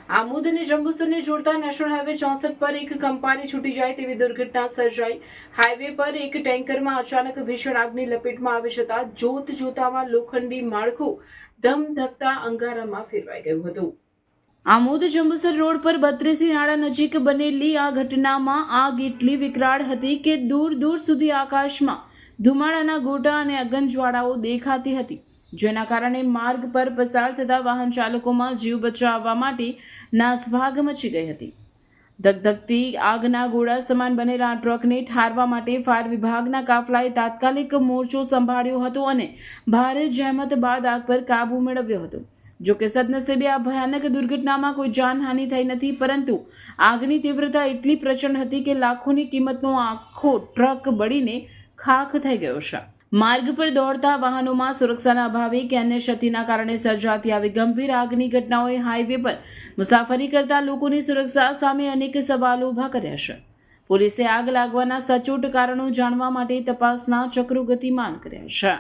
આમોદ અને જંબુસરને જોડતા national highway 64 પર એક કંપારી છૂટી જાય તેવી દુર્ઘટના સર્જાઈ। હાઈવે પર એક ટેન્કરમાં અચાનક ભીષણ આગની લપેટમાં આવી જતા જોતામાં લોખંડી માળખું ધમધકતા અંગારામાં ફેરવાઈ ગયું હતું। આમોદ જંબુસર રોડ પર 32 નાળા નજીક બનેલી આ ઘટનામાં આગ એટલી વિકરાળ હતી કે દૂર સુધી આકાશમાં ધુમાડાના ગોટા અને અગનજ્વાળાઓ દેખાતી હતી, જેના કારણે માર્ગ પર પસાર થતા વાહન ચાલકોમાં જીવ બચાવવા માટે નાસભાગ મચી ગઈ હતી। ધગધગતી આગના ગોળા સમાન બનેલા ટ્રકને ઠારવા માટે ફાયર વિભાગના કાફલાએ તાત્કાલિક મોરચો સંભાળ્યો હતો અને ભારે જહેમત બાદ આગ પર કાબુ મેળવ્યો હતો। જો કે સદનસીબે આ ભયાનક દુર્ઘટનામાં કોઈ જાનહાનિ થઈ નથી, પરંતુ આગની તીવ્રતા એટલી પ્રચંડ હતી કે લાખોની કિંમતનો આખો ટ્રક બળીને ખાખ થઈ ગયો છે। માર્ગ પર દોડતા વાહનોમાં સુરક્ષાના અભાવે કે અન્ય ક્ષતિના કારણે સર્જાતી આવી ગંભીર આગની ઘટનાઓએ હાઈવે પર મુસાફરી કરતા લોકોની સુરક્ષા સામે અનેક સવાલો ઊભા કર્યા છે। પોલીસે આગ લાગવાના સચોટ કારણો જાણવા માટે તપાસના ચક્રો ગતિમાન કર્યા છે।